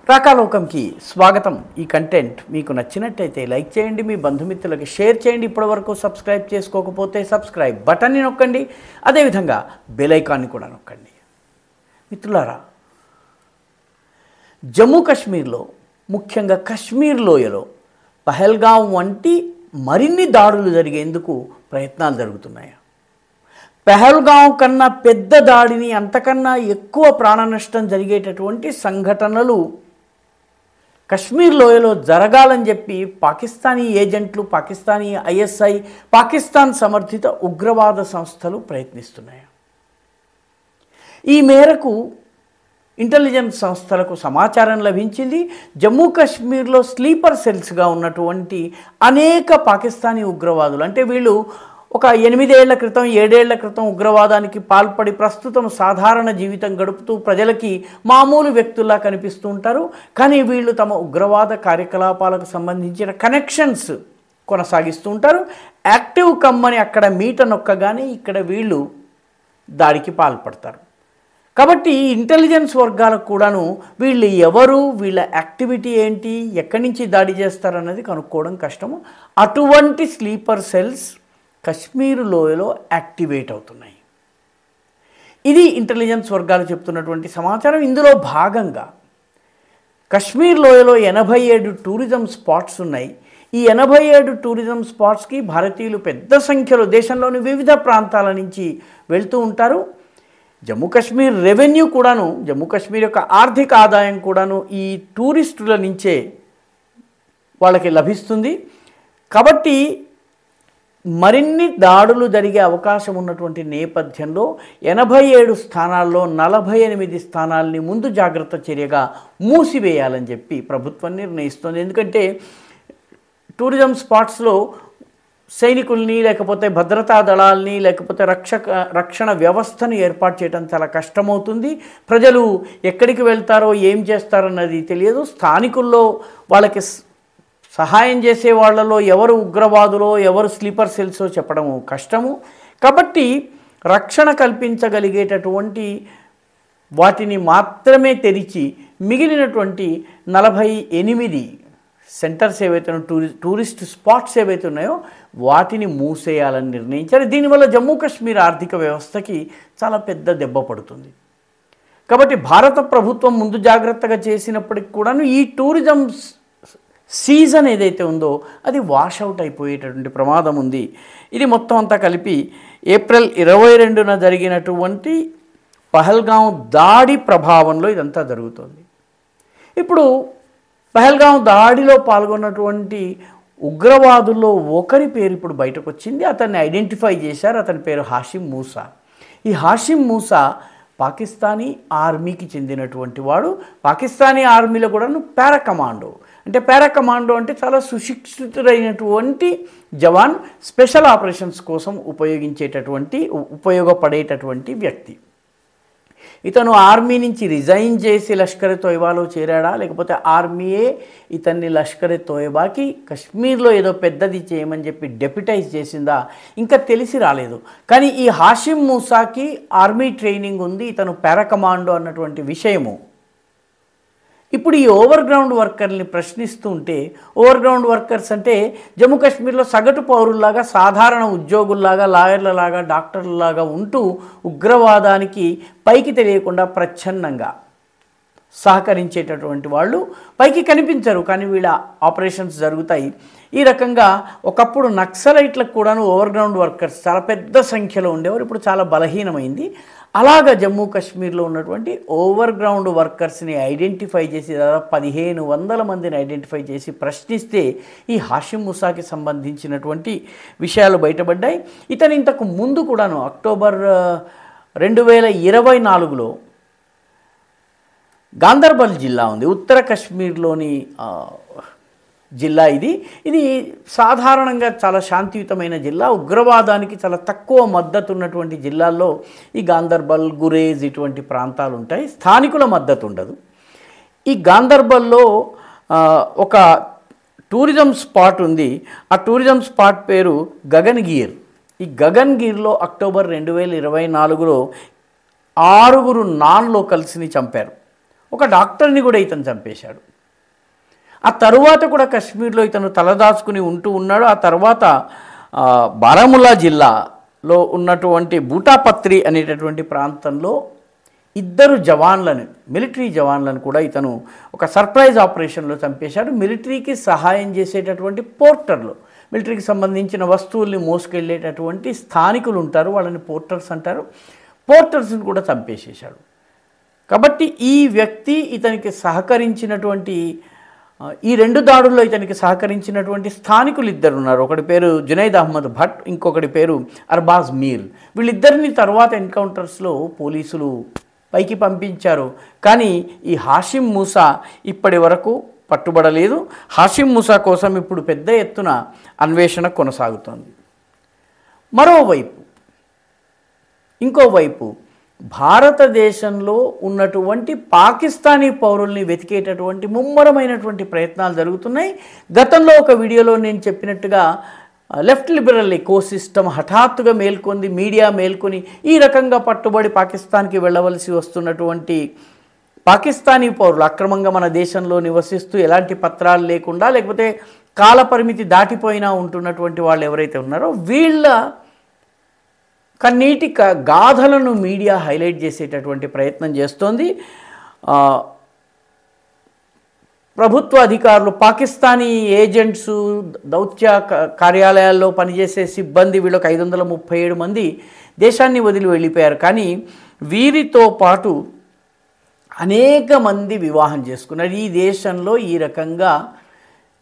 రాకాలోకంకి స్వాగతం. ఈ కంటెంట్ మీకు నచ్చినట్టయితే లైక్ చేయండి, మీ బంధుమిత్రులకు షేర్ చేయండి. ఇప్పటివరకు సబ్స్క్రైబ్ చేసుకోకపోతే సబ్స్క్రైబ్ బటన్ని నొక్కండి, అదేవిధంగా బెల్ ఐకాన్ని కూడా నొక్కండి. మిత్రులారా, జమ్మూ కాశ్మీర్లో, ముఖ్యంగా కశ్మీర్ లోయలో పహల్గాం వంటి మరిన్ని దాడులు జరిగేందుకు ప్రయత్నాలు జరుగుతున్నాయి. పహల్గాం కన్నా పెద్ద దాడిని, అంతకన్నా ఎక్కువ ప్రాణ నష్టం జరిగేటటువంటి సంఘటనలు కశ్మీర్ లోయలో జరగాలని చెప్పి పాకిస్తానీ ఏజెంట్లు, పాకిస్తానీ ఐఎస్ఐ, పాకిస్తాన్ సమర్థిత ఉగ్రవాద సంస్థలు ప్రయత్నిస్తున్నాయి. ఈ మేరకు ఇంటెలిజెన్స్ సంస్థలకు సమాచారం లభించింది. జమ్మూ కాశ్మీర్లో స్లీపర్ సెల్స్గా ఉన్నటువంటి అనేక పాకిస్తానీ ఉగ్రవాదులు, అంటే వీళ్ళు ఒక 8 ఏళ్ల క్రితం 7 ఏళ్ల క్రితం ఉగ్రవాదానికి పాల్పడి ప్రస్తుతం సాధారణ జీవితం గడుపుతూ ప్రజలకి మామూలు వ్యక్తుల్లా కనిపిస్తూ ఉంటారు. కానీ వీళ్ళు తమ ఉగ్రవాద కార్యకలాపాలకు సంబంధించిన కనెక్షన్స్ కొనసాగిస్తూ ఉంటారు. యాక్టివ్ కమ్మని అక్కడ మీట నొక్కగానే ఇక్కడ వీళ్ళు దాడికి పాల్పడతారు. కాబట్టి ఇంటెలిజెన్స్ వర్గాలకు కూడాను వీళ్ళు ఎవరు, వీళ్ళ యాక్టివిటీ ఏంటి, ఎక్కడి నుంచి దాడి చేస్తారన్నది కనుక్కోవడం కష్టము. అటువంటి స్లీపర్ సెల్స్ కశ్మీర్ లోయలో యాక్టివేట్ అవుతున్నాయి. ఇది ఇంటెలిజెన్స్ వర్గాలు చెప్తున్నటువంటి సమాచారం. ఇందులో భాగంగా కశ్మీర్ లోయలో 87 టూరిజం స్పాట్స్ ఉన్నాయి. ఈ 87 టూరిజం స్పాట్స్కి భారతీయులు పెద్ద సంఖ్యలో దేశంలోని వివిధ ప్రాంతాల నుంచి వెళ్తూ ఉంటారు. జమ్మూ కాశ్మీర్ రెవెన్యూ కూడాను, జమ్మూ కాశ్మీర్ యొక్క ఆర్థిక ఆదాయం కూడాను ఈ టూరిస్టుల నుంచే వాళ్ళకి లభిస్తుంది. కాబట్టి మరిన్ని దాడులు జరిగే అవకాశం ఉన్నటువంటి నేపథ్యంలో 87 స్థానాల్లో 48 స్థానాల్ని ముందు జాగ్రత్త చర్యగా మూసివేయాలని చెప్పి ప్రభుత్వం నిర్ణయిస్తుంది. ఎందుకంటే టూరిజం స్పాట్స్లో సైనికుల్ని, లేకపోతే భద్రతా దళాల్ని, లేకపోతే రక్షణ వ్యవస్థను ఏర్పాటు చేయడం చాలా కష్టమవుతుంది. ప్రజలు ఎక్కడికి వెళ్తారో, ఏం చేస్తారన్నది తెలియదు. స్థానికుల్లో వాళ్ళకి సహాయం చేసే వాళ్ళలో ఎవరు ఉగ్రవాదులో, ఎవరు స్లీపర్ సెల్సో చెప్పడము కష్టము. కాబట్టి రక్షణ కల్పించగలిగేటటువంటి వాటిని మాత్రమే తెరిచి మిగిలినటువంటి 48 సెంటర్స్ ఏవైతే టూరిస్ట్ స్పాట్స్ ఏవైతే ఉన్నాయో వాటిని మూసేయాలని నిర్ణయించారు. దీనివల్ల జమ్మూ కాశ్మీర్ ఆర్థిక వ్యవస్థకి చాలా పెద్ద దెబ్బ పడుతుంది. కాబట్టి భారత ప్రభుత్వం ముందు జాగ్రత్తగా చేసినప్పటికి కూడాను ఈ టూరిజం సీజన్ ఏదైతే ఉందో అది వాషౌట్ అయిపోయేటటువంటి ప్రమాదం ఉంది. ఇది మొత్తం అంతా కలిపి ఏప్రిల్ 22న జరిగినటువంటి పహల్గాం దాడి ప్రభావంలో ఇదంతా జరుగుతుంది. ఇప్పుడు పహల్గాం దాడిలో పాల్గొన్నటువంటి ఉగ్రవాదుల్లో ఒకరి పేరు ఇప్పుడు బయటకు వచ్చింది. అతన్ని ఐడెంటిఫై చేశారు. అతని పేరు హాషిం మూసా. ఈ హాషిం మూసా పాకిస్తానీ ఆర్మీకి చెందినటువంటి వాడు. పాకిస్తానీ ఆర్మీలో కూడాను పారాకమాండో, అంటే పారాకమాండో అంటే చాలా సుశిక్షితుడైనటువంటి జవాన్, స్పెషల్ ఆపరేషన్స్ కోసం ఉపయోగపడేటటువంటి వ్యక్తి. ఇతను ఆర్మీ నుంచి రిజైన్ చేసి లష్కర్ ఎ తోయిబాలో చేరాడా, లేకపోతే ఆర్మీయే ఇతన్ని లష్కర్ ఎ తోయిబాకి కశ్మీర్లో ఏదో పెద్దది చేయమని చెప్పి డెప్యుటైజ్ చేసిందా, ఇంకా తెలిసి రాలేదు. కానీ ఈ హాషిం మూసాకి ఆర్మీ ట్రైనింగ్ ఉంది, ఇతను పారాకమాండో అన్నటువంటి విషయము ఇప్పుడు ఈ ఓవర్ గ్రౌండ్ వర్కర్ని ప్రశ్నిస్తూ ఉంటే, ఓవర్ గ్రౌండ్ వర్కర్స్ అంటే జమ్మూ కాశ్మీర్లో సగటు పౌరుల్లాగా, సాధారణ ఉద్యోగుల్లాగా, లాయర్లలాగా, డాక్టర్లలాగా ఉంటూ ఉగ్రవాదానికి పైకి తెలియకుండా ప్రచ్ఛన్నంగా సహకరించేటటువంటి వాళ్ళు పైకి కనిపించరు, కానీ వీళ్ళ ఆపరేషన్స్ జరుగుతాయి. ఈ రకంగా ఒకప్పుడు నక్సలైట్లకు కూడాను ఓవర్ గ్రౌండ్ వర్కర్స్ చాలా పెద్ద సంఖ్యలో ఉండేవారు. ఇప్పుడు చాలా బలహీనమైంది. అలాగా జమ్మూ కాశ్మీర్లో ఉన్నటువంటి ఓవర్ గ్రౌండ్ వర్కర్స్ని ఐడెంటిఫై చేసి దాదాపు 1500 మందిని ఐడెంటిఫై చేసి ప్రశ్నిస్తే ఈ హాషిం మూసాకి సంబంధించినటువంటి విషయాలు బయటపడ్డాయి. ఇతను ఇంతకు ముందు కూడాను అక్టోబర్ 2024లో గాందర్బల్ జిల్లా ఉంది, ఉత్తర కాశ్మీర్లోని జిల్లా ఇది సాధారణంగా చాలా శాంతియుతమైన జిల్లా. ఉగ్రవాదానికి చాలా తక్కువ మద్దతు ఉన్నటువంటి జిల్లాల్లో ఈ గాందర్బల్, గురేజ్ ఇటువంటి ప్రాంతాలు ఉంటాయి. స్థానికుల మద్దతు ఉండదు. ఈ గాందర్బల్లో ఒక టూరిజం స్పాట్ ఉంది. ఆ టూరిజం స్పాట్ పేరు గగన్గిర్. ఈ గగన్గిర్లో అక్టోబర్ 2024లో 6 నాన్ లోకల్స్ని చంపారు. ఒక డాక్టర్ని కూడా ఇతను చంపేశాడు. ఆ తరువాత కూడా కశ్మీర్లో ఇతను తలదాచుకుని ఉంటూ ఉన్నాడు. ఆ తర్వాత బారాముల్లా జిల్లాలో ఉన్నటువంటి బూటాపత్రి అనేటటువంటి ప్రాంతంలో 2 జవాన్లను, మిలిటరీ జవాన్లను కూడా ఇతను ఒక సర్ప్రైజ్ ఆపరేషన్లో చంపేశాడు. మిలిటరీకి సహాయం చేసేటటువంటి పోర్టర్లు, మిలిటరీకి సంబంధించిన వస్తువుల్ని మోసుకెళ్ళేటటువంటి స్థానికులు ఉంటారు, వాళ్ళని పోర్టర్స్ అంటారు. పోర్టర్స్ని కూడా చంపేసేశాడు. కాబట్టి ఈ వ్యక్తి ఇతనికి సహకరించినటువంటి ఈ 2 దాడుల్లో ఇతనికి సహకరించినటువంటి స్థానికులు 2 ఉన్నారు. ఒకటి పేరు జునైద్ అహ్మద్ భట్, ఇంకొకటి పేరు అర్బాజ్ మీర్. వీళ్ళిద్దరిని తర్వాత ఎన్కౌంటర్స్లో పోలీసులు పైకి పంపించారు. కానీ ఈ హాషిం మూసా ఇప్పటి వరకు పట్టుబడలేదు. హాషిం మూసా కోసం ఇప్పుడు పెద్ద ఎత్తున అన్వేషణ కొనసాగుతోంది. ఇంకోవైపు భారతదేశంలో ఉన్నటువంటి పాకిస్తానీ పౌరుల్ని వెతికేటటువంటి ముమ్మరమైనటువంటి ప్రయత్నాలు జరుగుతున్నాయి. గతంలో ఒక వీడియోలో నేను చెప్పినట్టుగా లెఫ్ట్ లిబరల్ ఎకోసిస్టమ్ హఠాత్తుగా మేల్కొంది, మీడియా మేల్కొని ఈ రకంగా పట్టుబడి పాకిస్తాన్కి వెళ్ళవలసి వస్తున్నటువంటి పాకిస్తానీ పౌరులు, అక్రమంగా మన దేశంలో నివసిస్తూ ఎలాంటి పత్రాలు లేకుండా లేకపోతే కాలపరిమితి దాటిపోయినా ఉంటున్నటువంటి వాళ్ళు ఎవరైతే ఉన్నారో వీళ్ళ కన్నీటి గాథలను మీడియా హైలైట్ చేసేటటువంటి ప్రయత్నం చేస్తోంది. ప్రభుత్వ అధికారులు, పాకిస్తానీ ఏజెంట్సు, దౌత్య కార్యాలయాల్లో పనిచేసే సిబ్బంది, వీళ్ళకి 537 మంది దేశాన్ని వదిలి వెళ్ళిపోయారు. కానీ వీరితో పాటు అనేక మంది వివాహం చేసుకున్నారు. ఈ దేశంలో ఈ రకంగా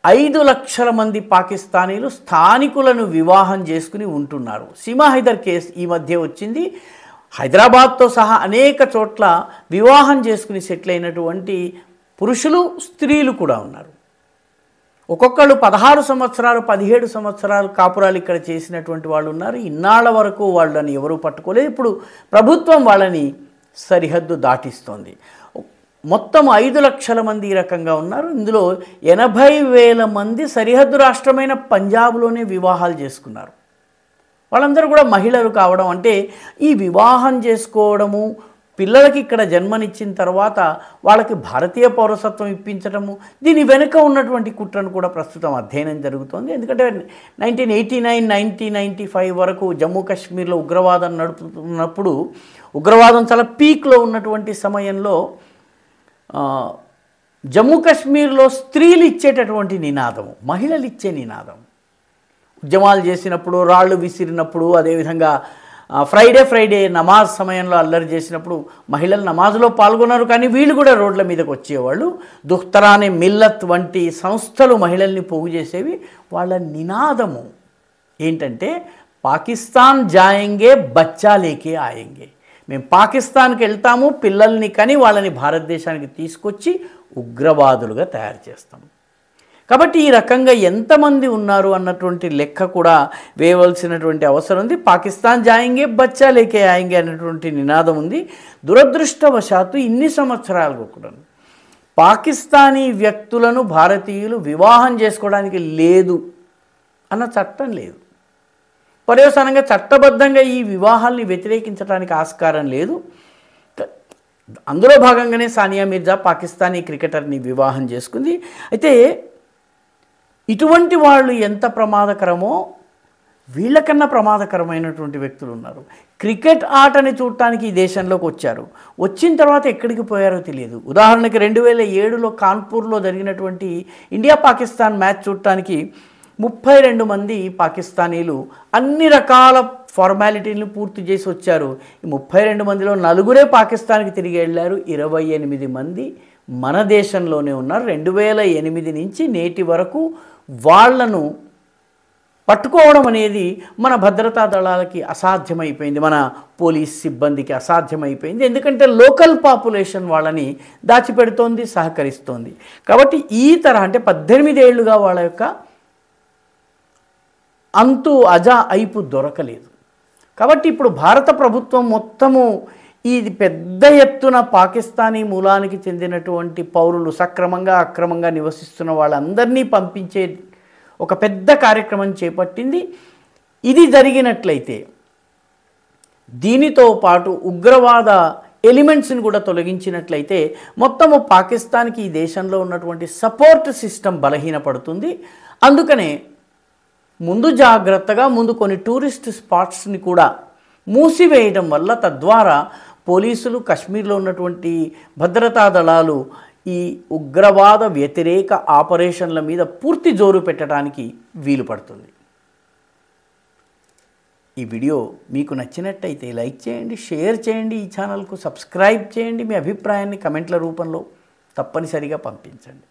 5 లక్షల మంది పాకిస్తానీలు స్థానికులను వివాహం చేసుకుని ఉంటున్నారు. సీమా హైదర్ కేసు ఈ మధ్య వచ్చింది. హైదరాబాద్తో సహా అనేక చోట్ల వివాహం చేసుకుని సెటిల్ అయినటువంటి పురుషులు, స్త్రీలు కూడా ఉన్నారు. ఒక్కొక్కళ్ళు 16 సంవత్సరాలు 17 సంవత్సరాలు కాపురాలు ఇక్కడ చేసినటువంటి వాళ్ళు ఉన్నారు. ఇన్నాళ్ల వరకు వాళ్ళని ఎవరూ పట్టుకోలేదు. ఇప్పుడు ప్రభుత్వం వాళ్ళని సరిహద్దు దాటిస్తోంది. మొత్తం 5 లక్షల మంది ఈ రకంగా ఉన్నారు. ఇందులో 80,000 మంది సరిహద్దు రాష్ట్రమైన పంజాబ్లోనే వివాహాలు చేసుకున్నారు. వాళ్ళందరూ కూడా మహిళలు కావడం, అంటే ఈ వివాహం చేసుకోవడము, పిల్లలకి ఇక్కడ జన్మనిచ్చిన తర్వాత వాళ్ళకి భారతీయ పౌరసత్వం ఇప్పించడము, దీని వెనుక ఉన్నటువంటి కుట్రను కూడా ప్రస్తుతం అధ్యయనం జరుగుతోంది. ఎందుకంటే 1989, 1995 వరకు జమ్మూ కాశ్మీర్లో ఉగ్రవాదం నడుపుతున్నప్పుడు, ఉగ్రవాదం చాలా పీక్లో ఉన్నటువంటి సమయంలో జమ్మూ కాశ్మీర్లో స్త్రీలు ఇచ్చేటటువంటి నినాదము, మహిళలు ఇచ్చే నినాదం, ఉద్యమాలు చేసినప్పుడు, రాళ్ళు విసిరినప్పుడు, అదేవిధంగా ఫ్రైడే నమాజ్ సమయంలో అల్లరి చేసినప్పుడు మహిళలు నమాజ్లో పాల్గొన్నారు. కానీ వీళ్ళు కూడా రోడ్ల మీదకి వచ్చేవాళ్ళు. దుఖ్తరానే మిల్లత్ వంటి సంస్థలు మహిళల్ని పోగు చేసేవి. వాళ్ళ నినాదము ఏంటంటే పాకిస్తాన్ జాయేంగే బచ్చా లేకే ఆయేంగే, మేము పాకిస్తాన్కి వెళ్తాము, పిల్లల్ని కని వాళ్ళని భారతదేశానికి తీసుకొచ్చి ఉగ్రవాదులుగా తయారు చేస్తాము. కాబట్టి ఈ రకంగా ఎంతమంది ఉన్నారు అన్నటువంటి లెక్క కూడా వేయవలసినటువంటి అవసరం ఉంది. పాకిస్తాన్ జాయేంగే బచ్చా లేకే ఆయేంగే అన్నటువంటి నినాదం ఉంది. దురదృష్టవశాత్తు ఇన్ని సంవత్సరాలకు కూడా పాకిస్తానీ వ్యక్తులను భారతీయులు వివాహం చేసుకోవడానికి లేదు అన్న చట్టం లేదు. పర్యవసానంగా చట్టబద్ధంగా ఈ వివాహాల్ని వ్యతిరేకించడానికి ఆస్కారం లేదు. అందులో భాగంగానే సానియా మిర్జా పాకిస్తానీ క్రికెటర్ని వివాహం చేసుకుంది. అయితే ఇటువంటి వాళ్ళు ఎంత ప్రమాదకరమో వీళ్ళకన్నా ప్రమాదకరమైనటువంటి వ్యక్తులు ఉన్నారు. క్రికెట్ ఆటని చూడటానికి ఈ దేశంలోకి వచ్చారు, వచ్చిన తర్వాత ఎక్కడికి పోయారో తెలియదు. ఉదాహరణకి 2007లో కాన్పూర్లో జరిగినటువంటి ఇండియా పాకిస్తాన్ మ్యాచ్ చూడటానికి 32 మంది పాకిస్తానీలు అన్ని రకాల ఫార్మాలిటీలను పూర్తి చేసి వచ్చారు. ఈ 32 మందిలో 4 పాకిస్తాన్కి తిరిగి వెళ్ళారు. 28 మంది మన దేశంలోనే ఉన్నారు. 2008 నుంచి నేటి వరకు వాళ్లను పట్టుకోవడం అనేది మన భద్రతా దళాలకి అసాధ్యమైపోయింది, మన పోలీస్ సిబ్బందికి అసాధ్యమైపోయింది. ఎందుకంటే లోకల్ పాపులేషన్ వాళ్ళని దాచిపెడుతోంది, సహకరిస్తోంది. కాబట్టి ఈ తరహా అంటే 18 ఏళ్లుగా వాళ్ళ యొక్క అంతు అజా అయిపు దొరకలేదు. కాబట్టి ఇప్పుడు భారత ప్రభుత్వం మొత్తము ఇది పెద్ద ఎత్తున పాకిస్తానీ మూలానికి చెందినటువంటి పౌరులు సక్రమంగా అక్రమంగా నివసిస్తున్న వాళ్ళందరినీ పంపించే ఒక పెద్ద కార్యక్రమం చేపట్టింది. ఇది జరిగినట్లయితే దీనితో పాటు ఉగ్రవాద ఎలిమెంట్స్ని కూడా తొలగించినట్లయితే మొత్తము పాకిస్తాన్కి ఈ దేశంలో ఉన్నటువంటి సపోర్ట్ సిస్టమ్ బలహీనపడుతుంది. అందుకనే ముందు జాగ్రత్తగా కొన్ని టూరిస్ట్ స్పాట్స్ని కూడా మూసివేయడం వల్ల తద్వారా పోలీసులు, కశ్మీర్లో ఉన్నటువంటి భద్రతా దళాలు ఈ ఉగ్రవాద వ్యతిరేక ఆపరేషన్ల మీద పూర్తి జోరు పెట్టడానికి వీలు పడుతుంది. ఈ వీడియో మీకు నచ్చినట్టయితే లైక్ చేయండి, షేర్ చేయండి, ఈ ఛానల్కు సబ్స్క్రైబ్ చేయండి. మీ అభిప్రాయాన్ని కమెంట్ల రూపంలో తప్పనిసరిగా పంపించండి.